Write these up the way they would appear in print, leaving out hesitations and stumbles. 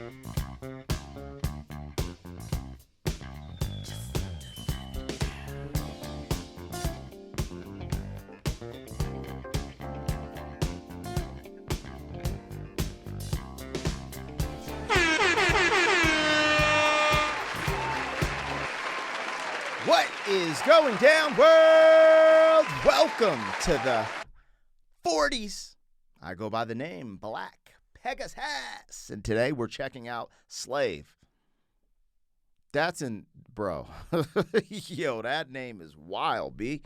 What is going down, world? Welcome to the 40s. I go by the name Black Pegasus, and today we're checking out Slave. That's bro. Yo, that name is wild, B.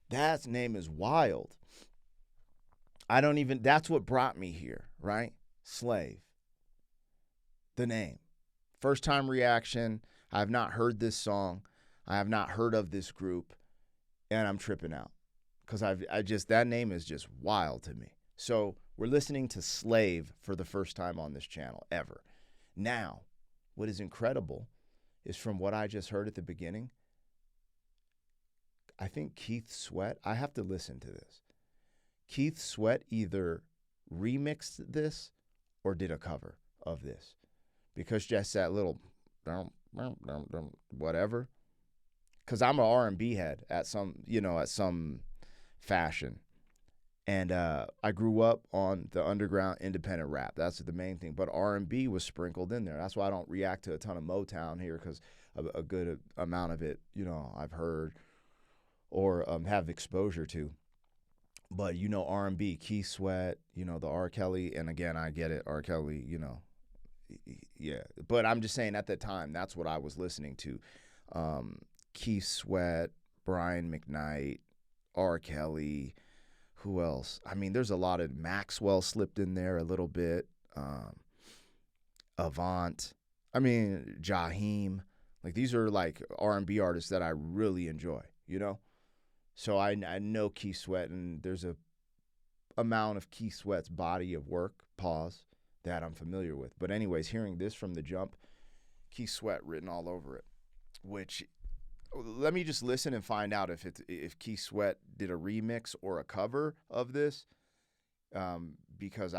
That name is wild. That's what brought me here, right? Slave. The name. First time reaction. I have not heard this song. I have not heard of this group, and I'm tripping out because that name is just wild to me. So we're listening to Slave for the first time on this channel ever. Now, what is incredible is from what I just heard at the beginning, I think Keith Sweat, I have to listen to this. Keith Sweat either remixed this or did a cover of this because just that little whatever. Because I'm an R&B head at some fashion. And I grew up on the underground independent rap. That's the main thing. But R&B was sprinkled in there. That's why I don't react to a ton of Motown here because a good amount of it, I've heard or have exposure to. But, R&B, Keith Sweat, the R. Kelly. And, again, I get it, R. Kelly, yeah. But I'm just saying at that time, that's what I was listening to. Keith Sweat, Brian McKnight, R. Kelly, who else? I mean, there's a lot of Maxwell slipped in there a little bit. Avant. I mean, Jaheim. Like, these are like R&B artists that I really enjoy, So I know Keith Sweat, and there's a amount of Keith Sweat's body of work, that I'm familiar with. But anyways, hearing this from the jump, Keith Sweat written all over it, which... Let me just listen and find out if Keith Sweat did a remix or a cover of this, because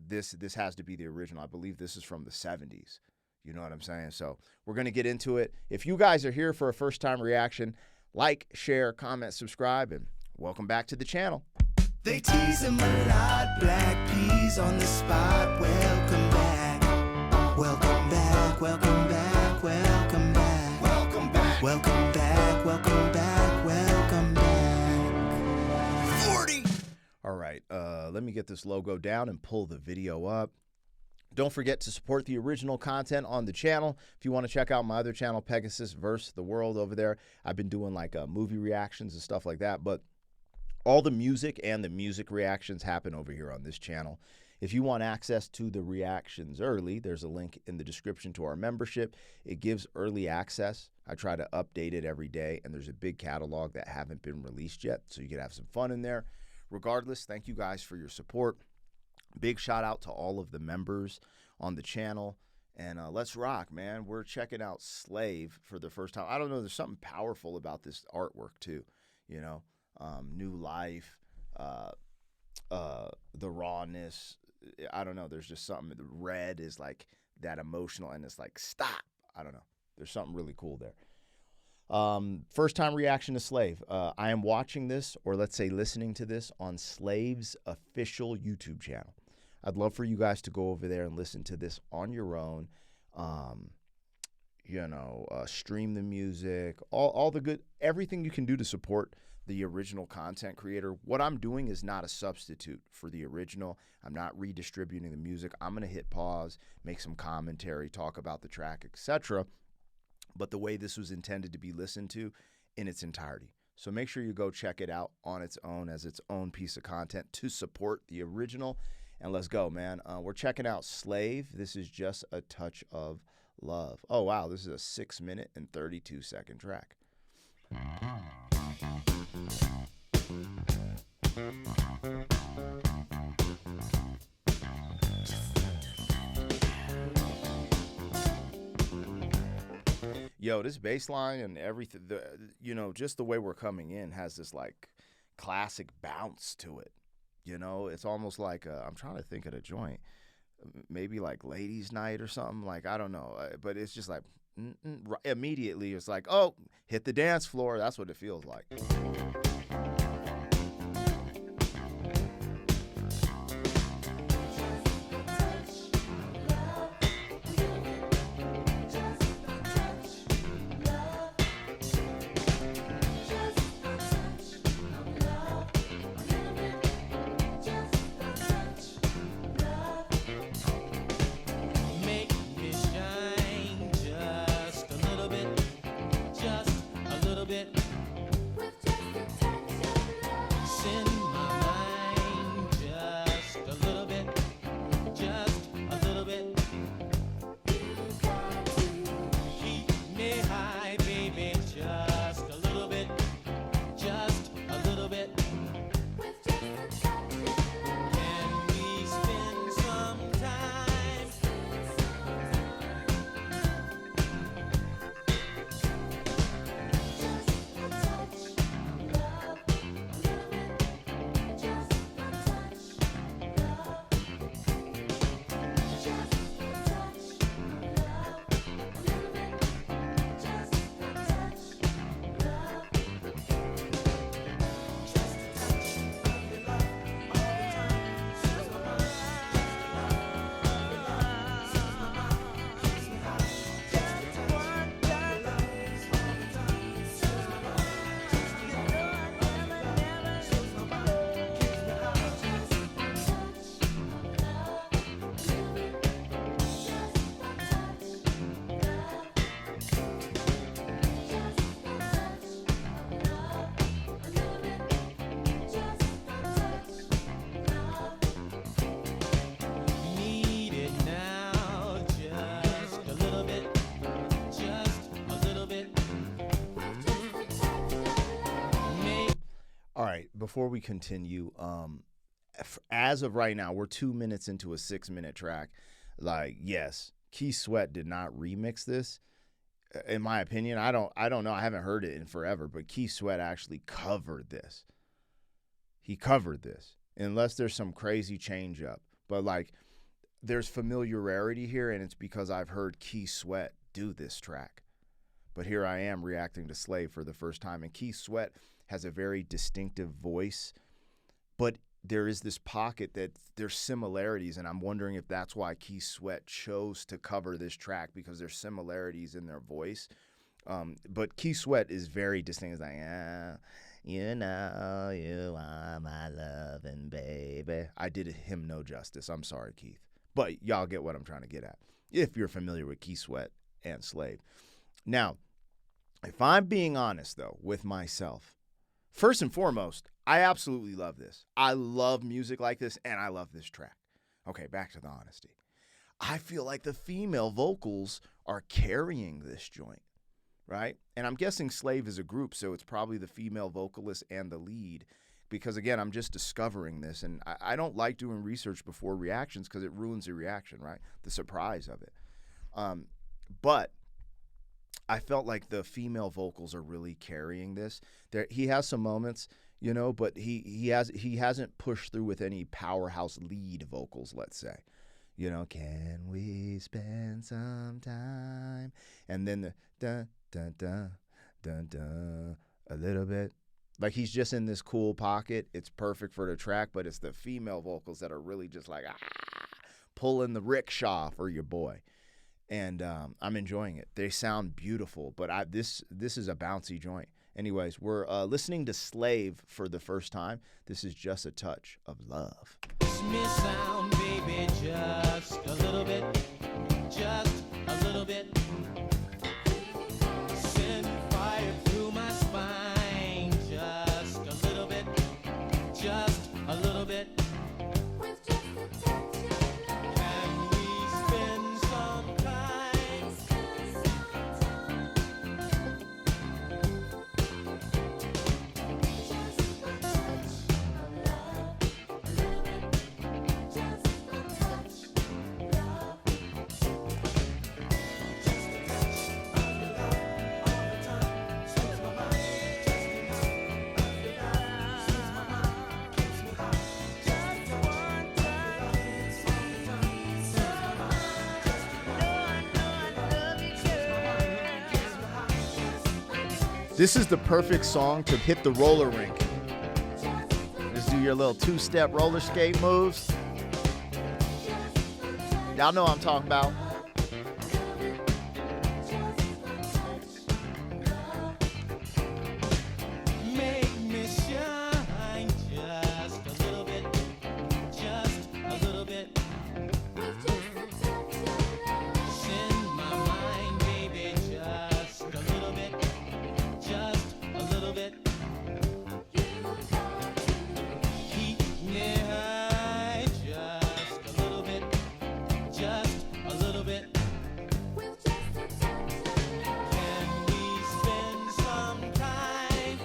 this has to be the original. I believe this is from the 70s. You know what I'm saying? So we're gonna get into it. If you guys are here for a first time reaction, like, share, comment, subscribe, and welcome back to the channel. They tease him a lot, black peas on the spot. Welcome back, welcome back, welcome back, welcome back. Welcome back, welcome back, welcome back. 40! All right, let me get this logo down and pull the video up. Don't forget to support the original content on the channel. If you want to check out my other channel, Pegasus vs. the World over there, I've been doing like movie reactions and stuff like that, but all the music and the music reactions happen over here on this channel. If you want access to the reactions early, there's a link in the description to our membership. It gives early access. I try to update it every day, and there's a big catalog that haven't been released yet, so you can have some fun in there. Regardless, thank you guys for your support. Big shout out to all of the members on the channel, and let's rock, man. We're checking out Slave for the first time. I don't know, there's something powerful about this artwork too, new life, the rawness. I don't know. There's just something. The red is like that emotional, and it's like, stop. I don't know. There's something really cool there. First time reaction to Slave. I am watching this, or let's say listening to this, on Slave's official YouTube channel. I'd love for you guys to go over there and listen to this on your own. Stream the music, all the good, everything you can do to support the original content creator. What I'm doing is not a substitute for the original. I'm not redistributing the music. I'm going to hit pause, make some commentary, talk about the track, etc. But the way this was intended to be listened to in its entirety. So make sure you go check it out on its own as its own piece of content to support the original. And let's go, man. We're checking out Slave. This is Just a Touch of Love. Oh, wow. This is a 6-minute and 32-second track. Yo, this bass line and everything, just the way we're coming in has this like classic bounce to it. It's almost like I'm trying to think of the joint. maybe like ladies' night or something. Like, I don't know, but it's just like immediately it's like, oh, hit the dance floor. That's what it feels like. All right, before we continue, as of right now, we're 2 minutes into a 6-minute track. Like, yes, Keith Sweat did not remix this. In my opinion, I don't know. I haven't heard it in forever, but Keith Sweat actually covered this. He covered this, unless there's some crazy change up. But like, there's familiarity here, and it's because I've heard Keith Sweat do this track. But here I am reacting to Slave for the first time, and Keith Sweat has a very distinctive voice, but there is this pocket that there's similarities, and I'm wondering if that's why Keith Sweat chose to cover this track, because there's similarities in their voice. But Keith Sweat is very distinct. It's like, you know, you are my loving baby. I did him no justice. I'm sorry, Keith. But y'all get what I'm trying to get at, if you're familiar with Keith Sweat and Slave. Now, if I'm being honest, though, with myself, first and foremost, I absolutely love this. I love music like this, and I love this track. Okay, back to the honesty. I feel like the female vocals are carrying this joint, right? And I'm guessing Slave is a group, so it's probably the female vocalist and the lead, because, again, I'm just discovering this, and I don't like doing research before reactions because it ruins the reaction, right? The surprise of it. But I felt like the female vocals are really carrying this. He has some moments, you know, but he hasn't pushed through with any powerhouse lead vocals, let's say. You know, can we spend some time? And then the dun dun dun dun dun a little bit. Like, he's just in this cool pocket. It's perfect for the track, but it's the female vocals that are really just like pulling the rickshaw for your boy. And I'm enjoying it. They sound beautiful, but this is a bouncy joint. Anyways, we're listening to Slave for the first time. This is Just a Touch of Love. Me sound, baby, just a little bit, just a little bit. Send fire through my spine, just a little bit, just a little bit. With just a touch of love. Can we spend some time? Just a touch of love, a little bit, just a touch of love. This is the perfect song to hit the roller rink. Just do your little two-step roller skate moves. Y'all know what I'm talking about. Make me shine just a little bit, just a little bit. Send my mind, baby, just a little bit, just a little bit. Keep me high, just a little bit, just a little bit. Can we spend some time?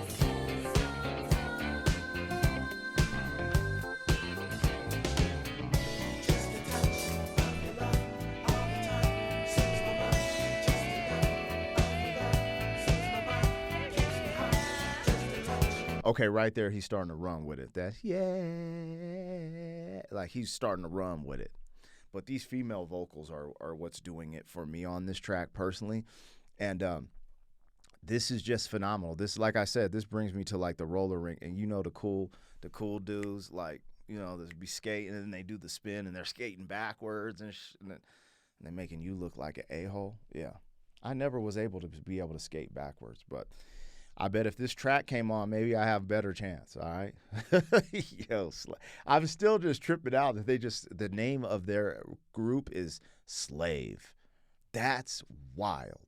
Okay, right there, he's starting to run with it. That's yeah, like he's starting to run with it. But these female vocals are what's doing it for me on this track personally, and this is just phenomenal. This, like I said, this brings me to like the roller rink, and you know the cool dudes, like, you know, they be skating and then they do the spin and they're skating backwards and they're making you look like an a-hole. Yeah, I never was able to be able to skate backwards, but I bet if this track came on, maybe I have a better chance, all right? Yo, I'm still just tripping out that the name of their group is Slave. That's wild.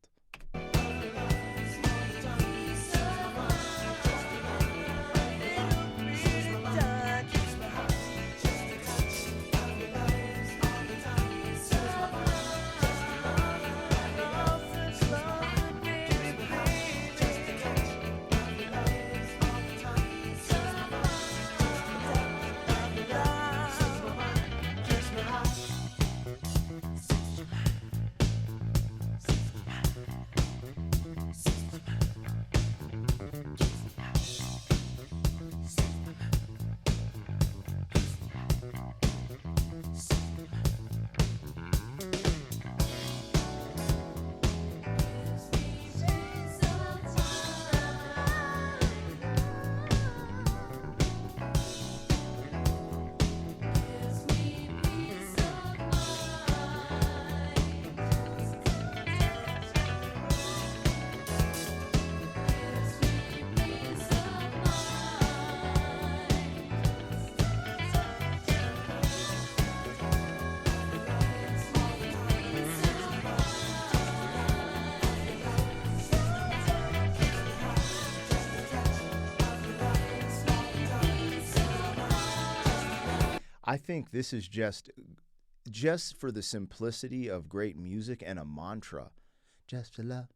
I think this is just for the simplicity of great music and a mantra. Just to love,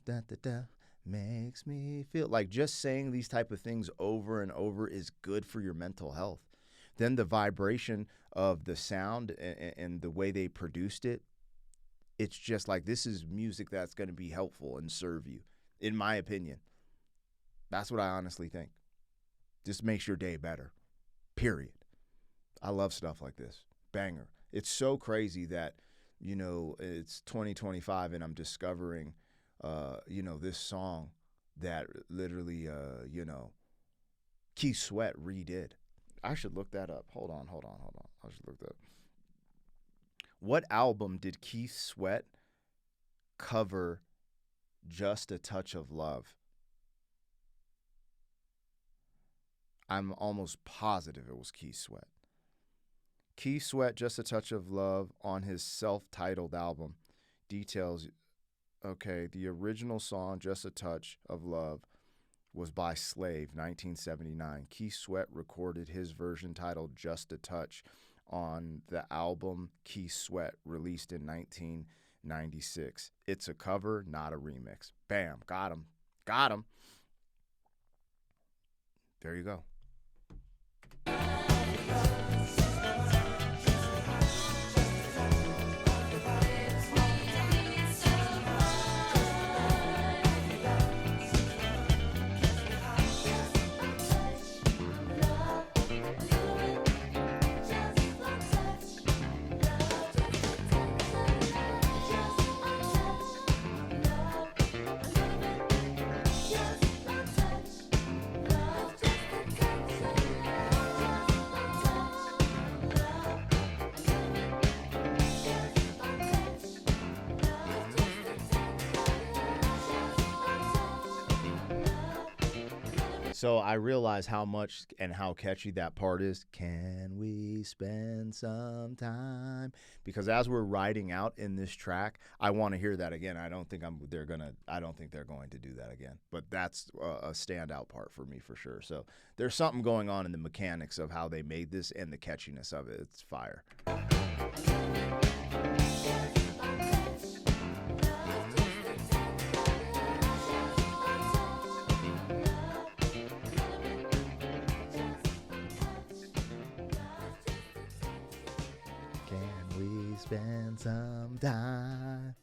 da da da, makes me feel like just saying these type of things over and over is good for your mental health. Then the vibration of the sound and the way they produced it, it's just like, this is music that's going to be helpful and serve you, in my opinion. That's what I honestly think. Just makes your day better, period. I love stuff like this. Banger. It's so crazy that, you know, it's 2025 and I'm discovering, you know, this song that literally, you know, Keith Sweat redid. I should look that up. Hold on. I should look that up. What album did Keith Sweat cover Just a Touch of Love? I'm almost positive it was Keith Sweat. Keith Sweat, Just a Touch of Love, on his self-titled album. Details, okay, the original song, Just a Touch of Love, was by Slave, 1979. Keith Sweat recorded his version titled Just a Touch on the album Keith Sweat, released in 1996. It's a cover, not a remix. Bam, got him. There you go. So I realize how much and how catchy that part is. Can we spend some time? Because as we're riding out in this track, I want to hear that again. I don't think they're going to do that again. But that's a standout part for me for sure. So there's something going on in the mechanics of how they made this and the catchiness of it. It's fire. Spend some time.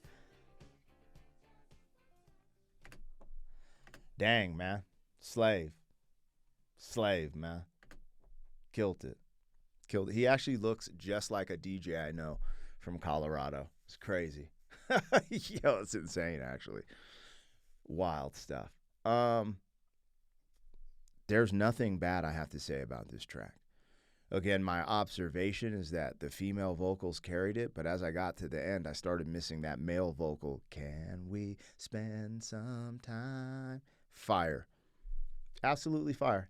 Dang, man. Slave, man. Killed it. He actually looks just like a DJ I know from Colorado. It's crazy. Yo, it's insane, actually. Wild stuff. There's nothing bad I have to say about this track. Again, my observation is that the female vocals carried it, but as I got to the end, I started missing that male vocal. Can we spend some time? Fire. Absolutely fire.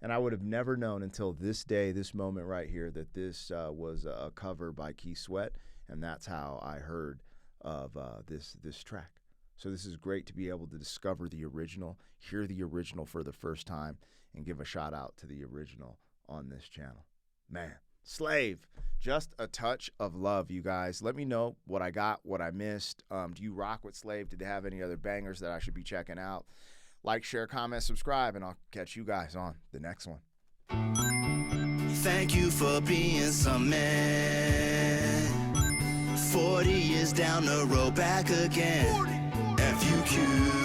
And I would have never known until this day, this moment right here, that this was a cover by Keith Sweat, and that's how I heard of this track. So this is great to be able to discover the original, hear the original for the first time, and give a shout out to the original on this channel. Man, Slave, just a touch of love, you guys. Let me know what I got, what I missed. Do you rock with Slave? Did they have any other bangers that I should be checking out? Like, share, comment, subscribe, and I'll catch you guys on the next one. Thank you for being some man. 40 years down the road, back again. FUQ.